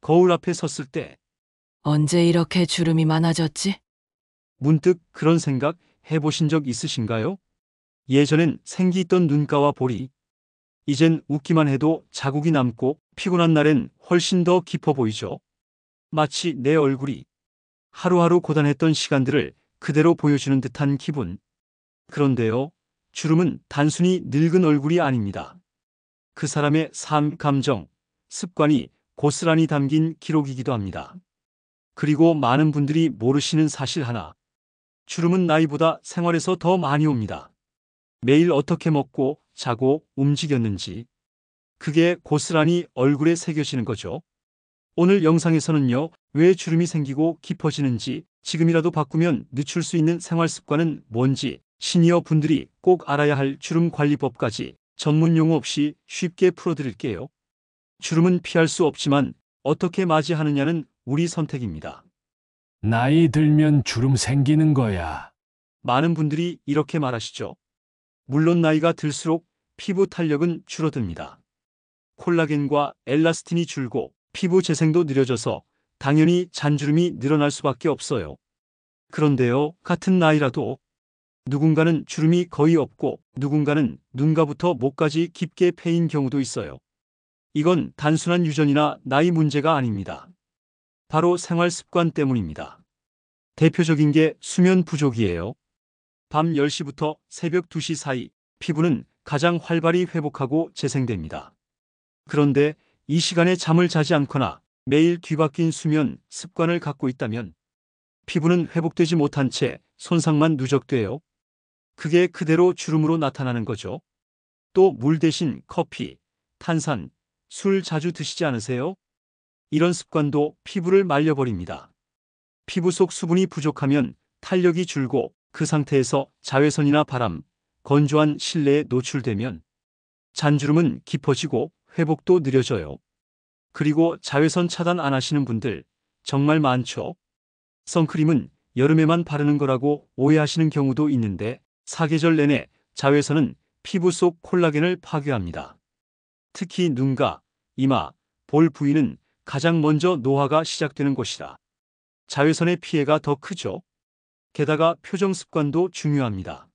거울 앞에 섰을 때 언제 이렇게 주름이 많아졌지? 문득 그런 생각 해보신 적 있으신가요? 예전엔 생기 있던 눈가와 볼이 이젠 웃기만 해도 자국이 남고 피곤한 날엔 훨씬 더 깊어 보이죠. 마치 내 얼굴이 하루하루 고단했던 시간들을 그대로 보여주는 듯한 기분. 그런데요, 주름은 단순히 늙은 얼굴이 아닙니다. 그 사람의 삶, 감정, 습관이 고스란히 담긴 기록이기도 합니다. 그리고 많은 분들이 모르시는 사실 하나. 주름은 나이보다 생활에서 더 많이 옵니다. 매일 어떻게 먹고 자고 움직였는지. 그게 고스란히 얼굴에 새겨지는 거죠. 오늘 영상에서는요, 왜 주름이 생기고 깊어지는지, 지금이라도 바꾸면 늦출 수 있는 생활 습관은 뭔지, 시니어 분들이 꼭 알아야 할 주름 관리법까지 전문 용어 없이 쉽게 풀어드릴게요. 주름은 피할 수 없지만 어떻게 맞이하느냐는 우리 선택입니다. 나이 들면 주름 생기는 거야. 많은 분들이 이렇게 말하시죠. 물론 나이가 들수록 피부 탄력은 줄어듭니다. 콜라겐과 엘라스틴이 줄고 피부 재생도 느려져서 당연히 잔주름이 늘어날 수밖에 없어요. 그런데요, 같은 나이라도 누군가는 주름이 거의 없고 누군가는 눈가부터 목까지 깊게 패인 경우도 있어요. 이건 단순한 유전이나 나이 문제가 아닙니다. 바로 생활 습관 때문입니다. 대표적인 게 수면 부족이에요. 밤 10시부터 새벽 2시 사이 피부는 가장 활발히 회복하고 재생됩니다. 그런데 이 시간에 잠을 자지 않거나 매일 뒤바뀐 수면 습관을 갖고 있다면 피부는 회복되지 못한 채 손상만 누적돼요. 그게 그대로 주름으로 나타나는 거죠. 또 물 대신 커피, 탄산, 술 자주 드시지 않으세요? 이런 습관도 피부를 말려버립니다. 피부 속 수분이 부족하면 탄력이 줄고 그 상태에서 자외선이나 바람, 건조한 실내에 노출되면 잔주름은 깊어지고 회복도 느려져요. 그리고 자외선 차단 안 하시는 분들 정말 많죠. 선크림은 여름에만 바르는 거라고 오해하시는 경우도 있는데 사계절 내내 자외선은 피부 속 콜라겐을 파괴합니다. 특히 눈가, 이마, 볼 부위는 가장 먼저 노화가 시작되는 곳이라 자외선의 피해가 더 크죠. 게다가 표정 습관도 중요합니다.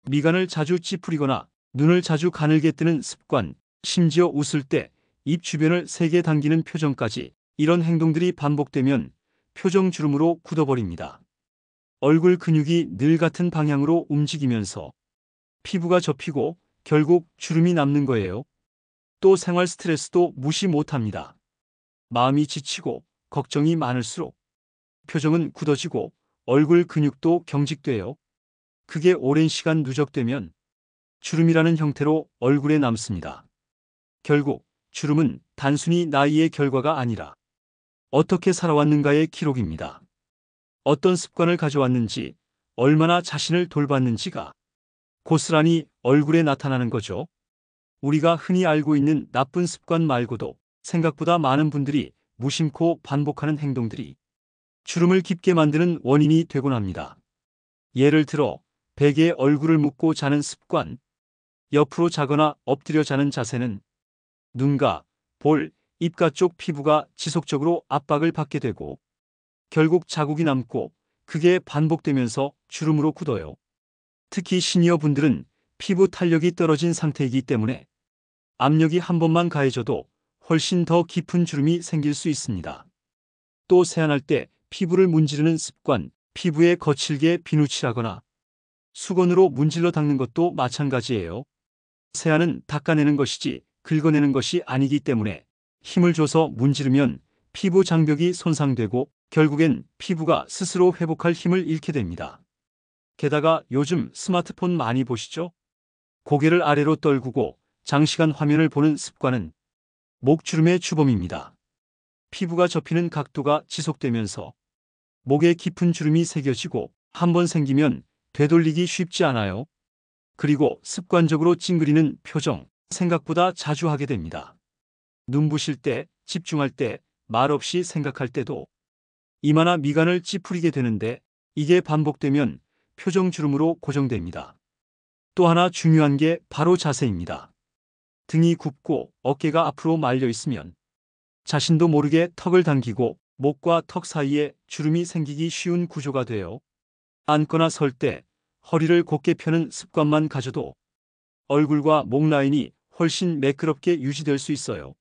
미간을 자주 찌푸리거나 눈을 자주 가늘게 뜨는 습관, 심지어 웃을 때 입 주변을 세게 당기는 표정까지 이런 행동들이 반복되면 표정 주름으로 굳어버립니다. 얼굴 근육이 늘 같은 방향으로 움직이면서 피부가 접히고 결국 주름이 남는 거예요. 또 생활 스트레스도 무시 못합니다. 마음이 지치고 걱정이 많을수록 표정은 굳어지고 얼굴 근육도 경직돼요. 그게 오랜 시간 누적되면 주름이라는 형태로 얼굴에 남습니다. 결국 주름은 단순히 나이의 결과가 아니라 어떻게 살아왔는가의 기록입니다. 어떤 습관을 가져왔는지, 얼마나 자신을 돌봤는지가 고스란히 얼굴에 나타나는 거죠. 우리가 흔히 알고 있는 나쁜 습관 말고도 생각보다 많은 분들이 무심코 반복하는 행동들이 주름을 깊게 만드는 원인이 되곤 합니다. 예를 들어 베개에 얼굴을 묻고 자는 습관, 옆으로 자거나 엎드려 자는 자세는 눈가, 볼, 입가 쪽 피부가 지속적으로 압박을 받게 되고 결국 자국이 남고 그게 반복되면서 주름으로 굳어요. 특히 시니어 분들은 피부 탄력이 떨어진 상태이기 때문에 압력이 한 번만 가해져도 훨씬 더 깊은 주름이 생길 수 있습니다. 또 세안할 때 피부를 문지르는 습관, 피부에 거칠게 비누칠하거나 수건으로 문질러 닦는 것도 마찬가지예요. 세안은 닦아내는 것이지 긁어내는 것이 아니기 때문에 힘을 줘서 문지르면 피부 장벽이 손상되고 결국엔 피부가 스스로 회복할 힘을 잃게 됩니다. 게다가 요즘 스마트폰 많이 보시죠? 고개를 아래로 떨구고 장시간 화면을 보는 습관은 목주름의 주범입니다. 피부가 접히는 각도가 지속되면서 목에 깊은 주름이 새겨지고 한 번 생기면 되돌리기 쉽지 않아요. 그리고 습관적으로 찡그리는 표정, 생각보다 자주 하게 됩니다. 눈부실 때, 집중할 때, 말없이 생각할 때도 이마나 미간을 찌푸리게 되는데 이게 반복되면 표정 주름으로 고정됩니다. 또 하나 중요한 게 바로 자세입니다. 등이 굽고 어깨가 앞으로 말려 있으면 자신도 모르게 턱을 당기고 목과 턱 사이에 주름이 생기기 쉬운 구조가 돼요. 앉거나 설 때 허리를 곧게 펴는 습관만 가져도 얼굴과 목 라인이 훨씬 매끄럽게 유지될 수 있어요.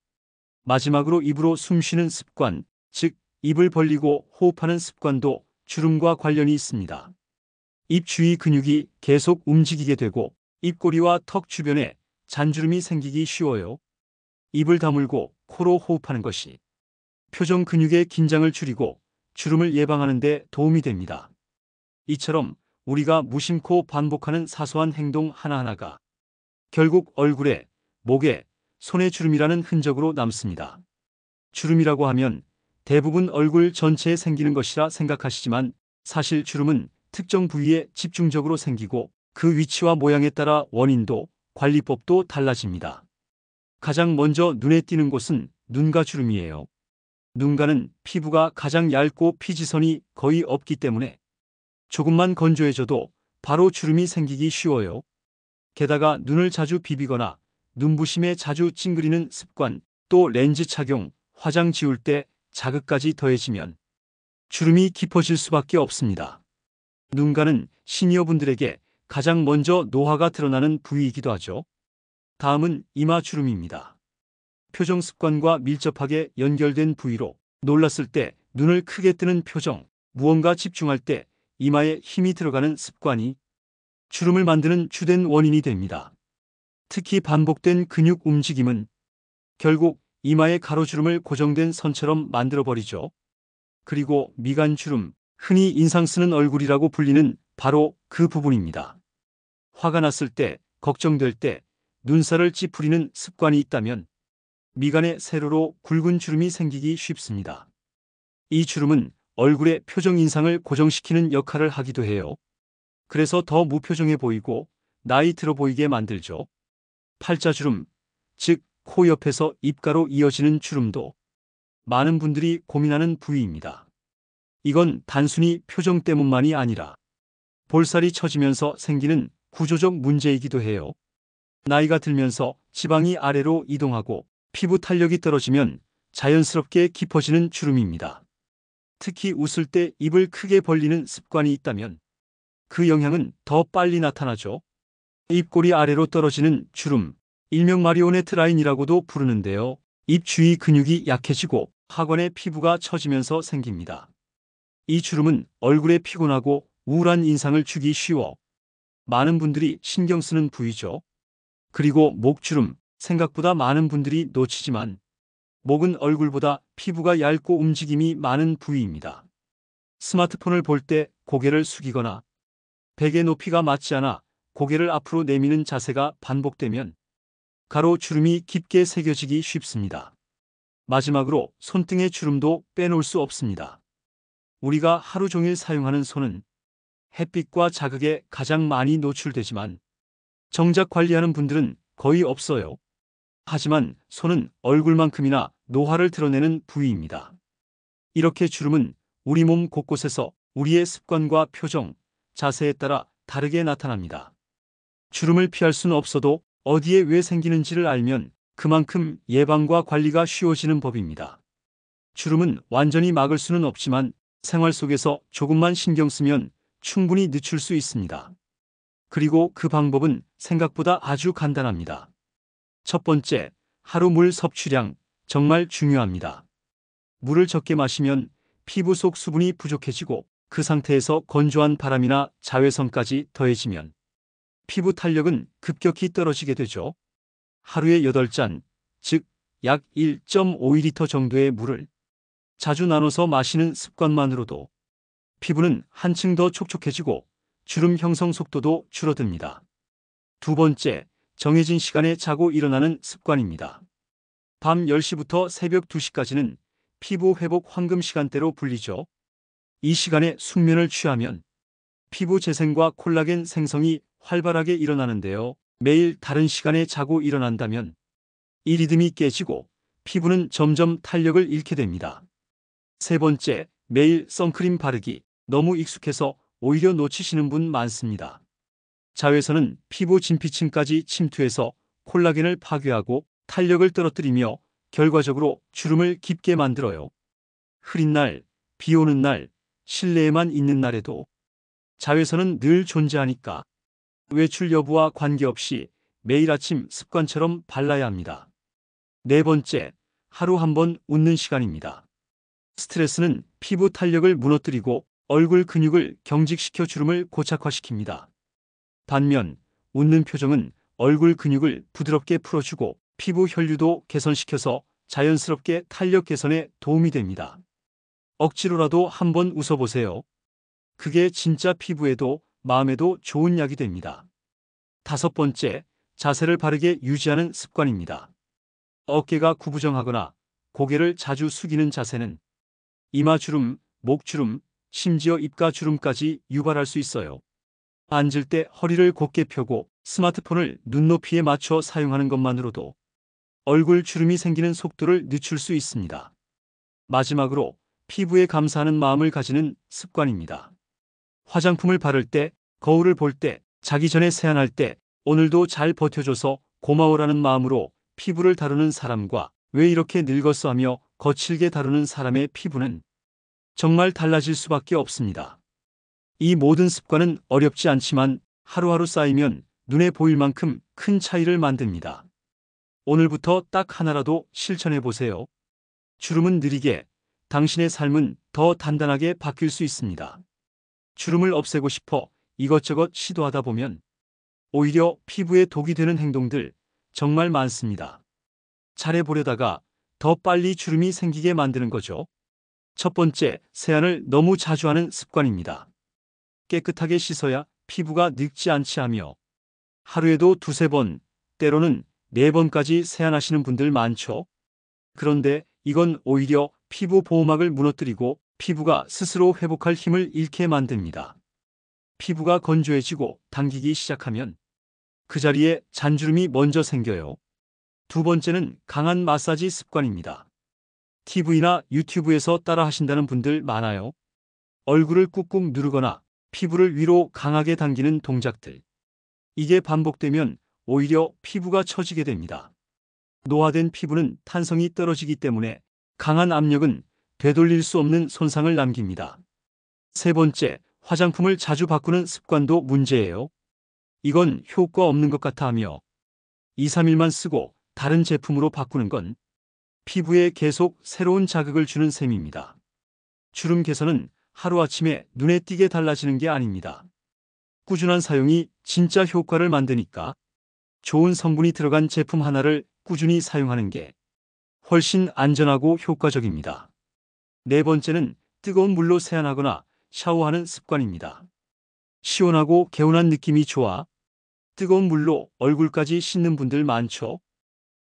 마지막으로 입으로 숨 쉬는 습관, 즉 입을 벌리고 호흡하는 습관도 주름과 관련이 있습니다. 입 주위 근육이 계속 움직이게 되고 입꼬리와 턱 주변에 잔주름이 생기기 쉬워요. 입을 다물고 코로 호흡하는 것이 표정 근육의 긴장을 줄이고 주름을 예방하는 데 도움이 됩니다. 이처럼 우리가 무심코 반복하는 사소한 행동 하나하나가 결국 얼굴에, 목에, 손에 주름이라는 흔적으로 남습니다. 주름이라고 하면 대부분 얼굴 전체에 생기는 것이라 생각하시지만 사실 주름은 특정 부위에 집중적으로 생기고 그 위치와 모양에 따라 원인도 관리법도 달라집니다. 가장 먼저 눈에 띄는 곳은 눈가 주름이에요. 눈가는 피부가 가장 얇고 피지선이 거의 없기 때문에 조금만 건조해져도 바로 주름이 생기기 쉬워요. 게다가 눈을 자주 비비거나 눈부심에 자주 찡그리는 습관, 또 렌즈 착용, 화장 지울 때 자극까지 더해지면 주름이 깊어질 수밖에 없습니다. 눈가는 시니어분들에게 가장 먼저 노화가 드러나는 부위이기도 하죠. 다음은 이마 주름입니다. 표정 습관과 밀접하게 연결된 부위로 놀랐을 때 눈을 크게 뜨는 표정, 무언가 집중할 때 이마에 힘이 들어가는 습관이 주름을 만드는 주된 원인이 됩니다. 특히 반복된 근육 움직임은 결국 이마의 가로주름을 고정된 선처럼 만들어버리죠. 그리고 미간주름, 흔히 인상 쓰는 얼굴이라고 불리는 바로 그 부분입니다. 화가 났을 때, 걱정될 때 눈살을 찌푸리는 습관이 있다면 미간에 세로로 굵은 주름이 생기기 쉽습니다. 이 주름은 얼굴의 표정 인상을 고정시키는 역할을 하기도 해요. 그래서 더 무표정해 보이고 나이 들어 보이게 만들죠. 팔자주름, 즉 코 옆에서 입가로 이어지는 주름도 많은 분들이 고민하는 부위입니다. 이건 단순히 표정 때문만이 아니라 볼살이 처지면서 생기는 구조적 문제이기도 해요. 나이가 들면서 지방이 아래로 이동하고 피부 탄력이 떨어지면 자연스럽게 깊어지는 주름입니다. 특히 웃을 때 입을 크게 벌리는 습관이 있다면 그 영향은 더 빨리 나타나죠. 입꼬리 아래로 떨어지는 주름, 일명 마리오네트 라인이라고도 부르는데요. 입 주위 근육이 약해지고 하관의 피부가 처지면서 생깁니다. 이 주름은 얼굴에 피곤하고 우울한 인상을 주기 쉬워 많은 분들이 신경 쓰는 부위죠. 그리고 목주름, 생각보다 많은 분들이 놓치지만 목은 얼굴보다 피부가 얇고 움직임이 많은 부위입니다. 스마트폰을 볼 때 고개를 숙이거나 베개 높이가 맞지 않아 고개를 앞으로 내미는 자세가 반복되면 가로 주름이 깊게 새겨지기 쉽습니다. 마지막으로 손등의 주름도 빼놓을 수 없습니다. 우리가 하루 종일 사용하는 손은 햇빛과 자극에 가장 많이 노출되지만 정작 관리하는 분들은 거의 없어요. 하지만 손은 얼굴만큼이나 노화를 드러내는 부위입니다. 이렇게 주름은 우리 몸 곳곳에서 우리의 습관과 표정, 자세에 따라 다르게 나타납니다. 주름을 피할 수는 없어도 어디에 왜 생기는지를 알면 그만큼 예방과 관리가 쉬워지는 법입니다. 주름은 완전히 막을 수는 없지만 생활 속에서 조금만 신경 쓰면 충분히 늦출 수 있습니다. 그리고 그 방법은 생각보다 아주 간단합니다. 첫 번째, 하루 물 섭취량 정말 중요합니다. 물을 적게 마시면 피부 속 수분이 부족해지고 그 상태에서 건조한 바람이나 자외선까지 더해지면 피부 탄력은 급격히 떨어지게 되죠. 하루에 8잔, 즉 약 1.5리터 정도의 물을 자주 나눠서 마시는 습관만으로도 피부는 한층 더 촉촉해지고 주름 형성 속도도 줄어듭니다. 두 번째, 정해진 시간에 자고 일어나는 습관입니다. 밤 10시부터 새벽 2시까지는 피부 회복 황금 시간대로 불리죠. 이 시간에 숙면을 취하면 피부 재생과 콜라겐 생성이 활발하게 일어나는데요. 매일 다른 시간에 자고 일어난다면 이 리듬이 깨지고 피부는 점점 탄력을 잃게 됩니다. 세 번째, 매일 선크림 바르기. 너무 익숙해서 오히려 놓치시는 분 많습니다. 자외선은 피부 진피층까지 침투해서 콜라겐을 파괴하고 탄력을 떨어뜨리며 결과적으로 주름을 깊게 만들어요. 흐린 날, 비 오는 날, 실내에만 있는 날에도 자외선은 늘 존재하니까 외출 여부와 관계없이 매일 아침 습관처럼 발라야 합니다. 네 번째, 하루 한 번 웃는 시간입니다. 스트레스는 피부 탄력을 무너뜨리고 얼굴 근육을 경직시켜 주름을 고착화시킵니다. 반면 웃는 표정은 얼굴 근육을 부드럽게 풀어주고 피부 혈류도 개선시켜서 자연스럽게 탄력 개선에 도움이 됩니다. 억지로라도 한번 웃어보세요. 그게 진짜 피부에도 마음에도 좋은 약이 됩니다. 다섯 번째, 자세를 바르게 유지하는 습관입니다. 어깨가 구부정하거나 고개를 자주 숙이는 자세는 이마주름, 목주름, 심지어 입가주름까지 유발할 수 있어요. 앉을 때 허리를 곧게 펴고 스마트폰을 눈높이에 맞춰 사용하는 것만으로도 얼굴 주름이 생기는 속도를 늦출 수 있습니다. 마지막으로 피부에 감사하는 마음을 가지는 습관입니다. 화장품을 바를 때, 거울을 볼 때, 자기 전에 세안할 때 오늘도 잘 버텨줘서 고마워라는 마음으로 피부를 다루는 사람과 왜 이렇게 늙었어 하며 거칠게 다루는 사람의 피부는 정말 달라질 수밖에 없습니다. 이 모든 습관은 어렵지 않지만 하루하루 쌓이면 눈에 보일 만큼 큰 차이를 만듭니다. 오늘부터 딱 하나라도 실천해 보세요. 주름은 느리게, 당신의 삶은 더 단단하게 바뀔 수 있습니다. 주름을 없애고 싶어 이것저것 시도하다 보면 오히려 피부에 독이 되는 행동들 정말 많습니다. 잘해보려다가 더 빨리 주름이 생기게 만드는 거죠. 첫 번째, 세안을 너무 자주 하는 습관입니다. 깨끗하게 씻어야 피부가 늙지 않지 하며 하루에도 두세 번, 때로는 네 번까지 세안하시는 분들 많죠. 그런데 이건 오히려 피부 보호막을 무너뜨리고 피부가 스스로 회복할 힘을 잃게 만듭니다. 피부가 건조해지고 당기기 시작하면 그 자리에 잔주름이 먼저 생겨요. 두 번째는 강한 마사지 습관입니다. TV나 유튜브에서 따라 하신다는 분들 많아요. 얼굴을 꾹꾹 누르거나 피부를 위로 강하게 당기는 동작들. 이게 반복되면 오히려 피부가 처지게 됩니다. 노화된 피부는 탄성이 떨어지기 때문에 강한 압력은 되돌릴 수 없는 손상을 남깁니다. 세 번째, 화장품을 자주 바꾸는 습관도 문제예요. 이건 효과 없는 것 같아 하며 2, 3일만 쓰고 다른 제품으로 바꾸는 건 피부에 계속 새로운 자극을 주는 셈입니다. 주름 개선은 하루아침에 눈에 띄게 달라지는 게 아닙니다. 꾸준한 사용이 진짜 효과를 만드니까 좋은 성분이 들어간 제품 하나를 꾸준히 사용하는 게 훨씬 안전하고 효과적입니다. 네 번째는 뜨거운 물로 세안하거나 샤워하는 습관입니다. 시원하고 개운한 느낌이 좋아 뜨거운 물로 얼굴까지 씻는 분들 많죠.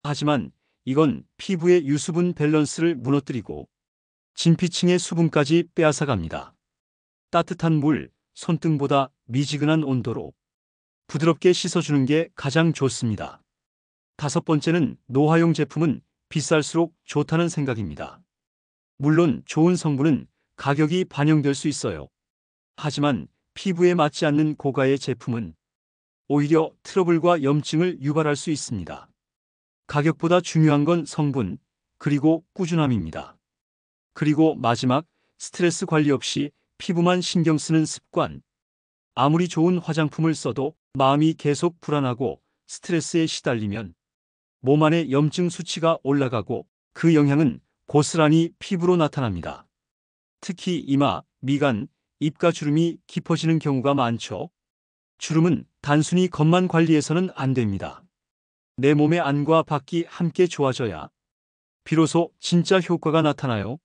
하지만 이건 피부의 유수분 밸런스를 무너뜨리고 진피층의 수분까지 빼앗아갑니다. 따뜻한 물, 손등보다 미지근한 온도로 부드럽게 씻어주는 게 가장 좋습니다. 다섯 번째는 노화용 제품은 비쌀수록 좋다는 생각입니다. 물론 좋은 성분은 가격이 반영될 수 있어요. 하지만 피부에 맞지 않는 고가의 제품은 오히려 트러블과 염증을 유발할 수 있습니다. 가격보다 중요한 건 성분, 그리고 꾸준함입니다. 그리고 마지막, 스트레스 관리 없이 피부만 신경 쓰는 습관. 아무리 좋은 화장품을 써도 마음이 계속 불안하고 스트레스에 시달리면 몸 안의 염증 수치가 올라가고 그 영향은 고스란히 피부로 나타납니다. 특히 이마, 미간, 입가 주름이 깊어지는 경우가 많죠. 주름은 단순히 겉만 관리해서는 안 됩니다. 내 몸의 안과 밖이 함께 좋아져야 비로소 진짜 효과가 나타나요.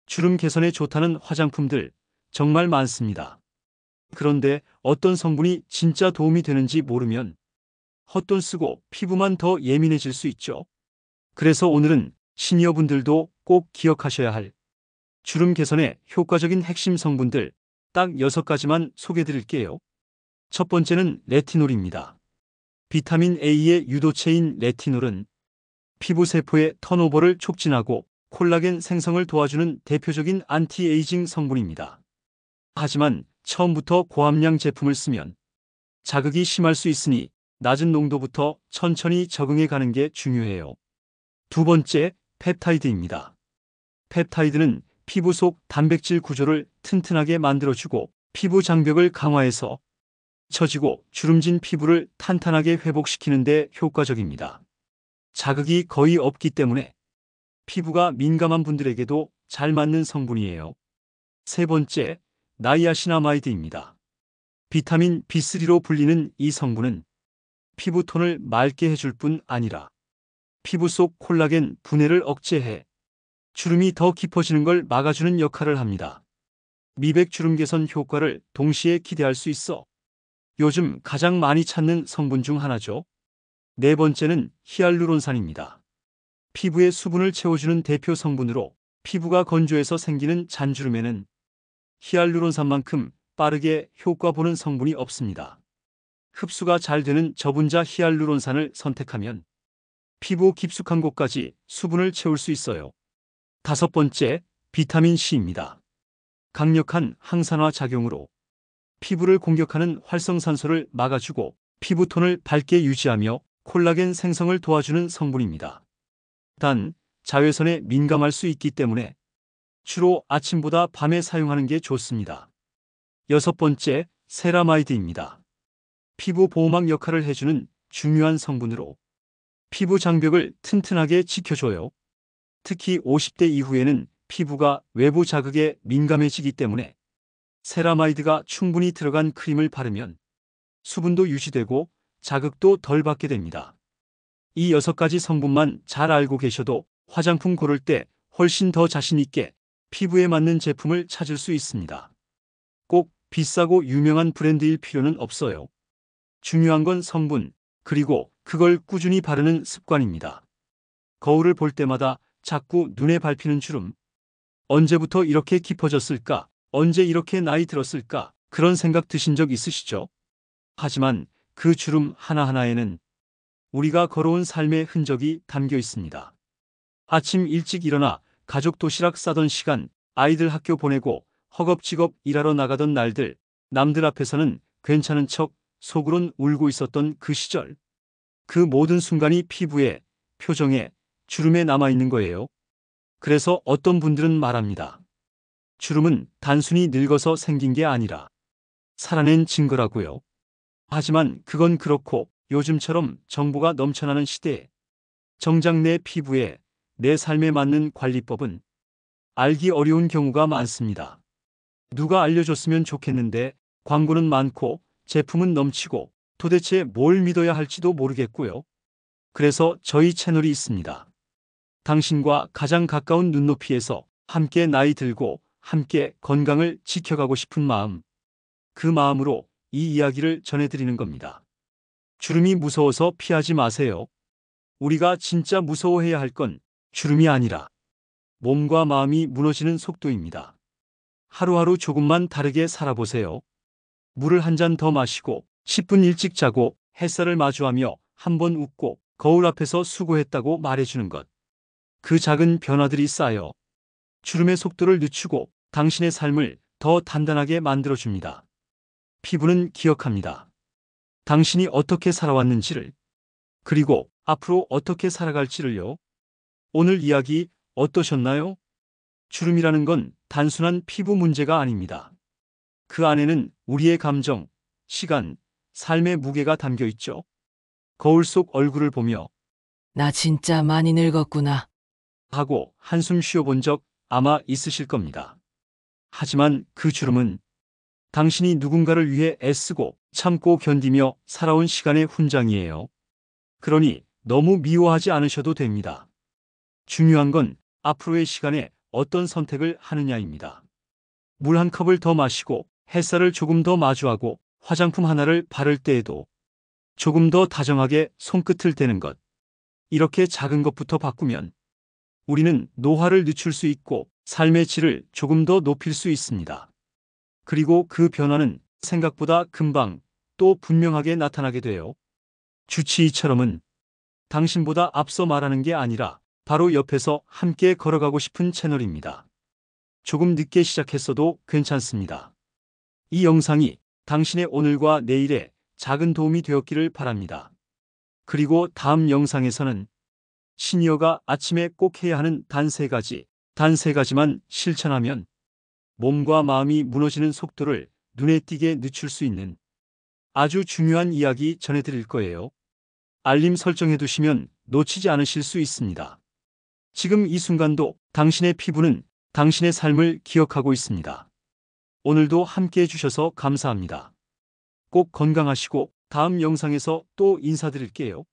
주름 개선에 좋다는 화장품들 정말 많습니다. 그런데 어떤 성분이 진짜 도움이 되는지 모르면 헛돈 쓰고 피부만 더 예민해질 수 있죠. 그래서 오늘은 시니어분들도 꼭 기억하셔야 할 주름 개선에 효과적인 핵심 성분들 딱 6가지만 소개드릴게요. 첫 번째는 레티놀입니다. 비타민 A의 유도체인 레티놀은 피부 세포의 턴오버를 촉진하고 콜라겐 생성을 도와주는 대표적인 안티에이징 성분입니다. 하지만 처음부터 고함량 제품을 쓰면 자극이 심할 수 있으니 낮은 농도부터 천천히 적응해 가는 게 중요해요. 두 번째, 펩타이드입니다. 펩타이드는 피부 속 단백질 구조를 튼튼하게 만들어주고 피부 장벽을 강화해서 처지고 주름진 피부를 탄탄하게 회복시키는 데 효과적입니다. 자극이 거의 없기 때문에 피부가 민감한 분들에게도 잘 맞는 성분이에요. 세 번째, 나이아신아마이드입니다. 비타민 B3로 불리는 이 성분은 피부톤을 맑게 해줄 뿐 아니라 피부 속 콜라겐 분해를 억제해 주름이 더 깊어지는 걸 막아주는 역할을 합니다. 미백 주름 개선 효과를 동시에 기대할 수 있어 요즘 가장 많이 찾는 성분 중 하나죠. 네 번째는 히알루론산입니다. 피부에 수분을 채워주는 대표 성분으로 피부가 건조해서 생기는 잔주름에는 히알루론산만큼 빠르게 효과 보는 성분이 없습니다. 흡수가 잘 되는 저분자 히알루론산을 선택하면 피부 깊숙한 곳까지 수분을 채울 수 있어요. 다섯 번째, 비타민 C입니다. 강력한 항산화 작용으로 피부를 공격하는 활성산소를 막아주고 피부톤을 밝게 유지하며 콜라겐 생성을 도와주는 성분입니다. 단, 자외선에 민감할 수 있기 때문에 주로 아침보다 밤에 사용하는 게 좋습니다. 여섯 번째, 세라마이드입니다. 피부 보호막 역할을 해주는 중요한 성분으로 피부 장벽을 튼튼하게 지켜줘요. 특히 50대 이후에는 피부가 외부 자극에 민감해지기 때문에 세라마이드가 충분히 들어간 크림을 바르면 수분도 유지되고 자극도 덜 받게 됩니다. 이 6가지 성분만 잘 알고 계셔도 화장품 고를 때 훨씬 더 자신 있게 피부에 맞는 제품을 찾을 수 있습니다. 꼭 비싸고 유명한 브랜드일 필요는 없어요. 중요한 건 성분, 그리고 그걸 꾸준히 바르는 습관입니다. 거울을 볼 때마다 자꾸 눈에 밟히는 주름. 언제부터 이렇게 깊어졌을까? 언제 이렇게 나이 들었을까? 그런 생각 드신 적 있으시죠? 하지만 그 주름 하나하나에는 우리가 걸어온 삶의 흔적이 담겨 있습니다. 아침 일찍 일어나 가족 도시락 싸던 시간, 아이들 학교 보내고 허겁지겁 일하러 나가던 날들, 남들 앞에서는 괜찮은 척 속으론 울고 있었던 그 시절. 그 모든 순간이 피부에, 표정에, 주름에 남아있는 거예요. 그래서 어떤 분들은 말합니다. 주름은 단순히 늙어서 생긴 게 아니라 살아낸 증거라고요. 하지만 그건 그렇고 요즘처럼 정보가 넘쳐나는 시대에 정작 내 피부에, 내 삶에 맞는 관리법은 알기 어려운 경우가 많습니다. 누가 알려줬으면 좋겠는데 광고는 많고 제품은 넘치고 도대체 뭘 믿어야 할지도 모르겠고요. 그래서 저희 채널이 있습니다. 당신과 가장 가까운 눈높이에서 함께 나이 들고 함께 건강을 지켜가고 싶은 마음. 그 마음으로 이 이야기를 전해드리는 겁니다. 주름이 무서워서 피하지 마세요. 우리가 진짜 무서워해야 할 건 주름이 아니라 몸과 마음이 무너지는 속도입니다. 하루하루 조금만 다르게 살아보세요. 물을 한 잔 더 마시고 10분 일찍 자고 햇살을 마주하며 한 번 웃고 거울 앞에서 수고했다고 말해주는 것. 그 작은 변화들이 쌓여 주름의 속도를 늦추고 당신의 삶을 더 단단하게 만들어줍니다. 피부는 기억합니다. 당신이 어떻게 살아왔는지를, 그리고 앞으로 어떻게 살아갈지를요. 오늘 이야기 어떠셨나요? 주름이라는 건 단순한 피부 문제가 아닙니다. 그 안에는 우리의 감정, 시간, 삶의 무게가 담겨 있죠. 거울 속 얼굴을 보며 나 진짜 많이 늙었구나. 하고 한숨 쉬어본 적 아마 있으실 겁니다. 하지만 그 주름은 당신이 누군가를 위해 애쓰고 참고 견디며 살아온 시간의 훈장이에요. 그러니 너무 미워하지 않으셔도 됩니다. 중요한 건 앞으로의 시간에 어떤 선택을 하느냐입니다. 물 한 컵을 더 마시고 햇살을 조금 더 마주하고 화장품 하나를 바를 때에도 조금 더 다정하게 손끝을 대는 것. 이렇게 작은 것부터 바꾸면 우리는 노화를 늦출 수 있고 삶의 질을 조금 더 높일 수 있습니다. 그리고 그 변화는 생각보다 금방 또 분명하게 나타나게 돼요. 주치의처럼은 당신보다 앞서 말하는 게 아니라 바로 옆에서 함께 걸어가고 싶은 채널입니다. 조금 늦게 시작했어도 괜찮습니다. 이 영상이 당신의 오늘과 내일에 작은 도움이 되었기를 바랍니다. 그리고 다음 영상에서는 시니어가 아침에 꼭 해야 하는 단 3가지, 단 3가지만 실천하면 몸과 마음이 무너지는 속도를 눈에 띄게 늦출 수 있는 아주 중요한 이야기 전해드릴 거예요. 알림 설정해 두시면 놓치지 않으실 수 있습니다. 지금 이 순간도 당신의 피부는 당신의 삶을 기억하고 있습니다. 오늘도 함께 해주셔서 감사합니다. 꼭 건강하시고 다음 영상에서 또 인사드릴게요.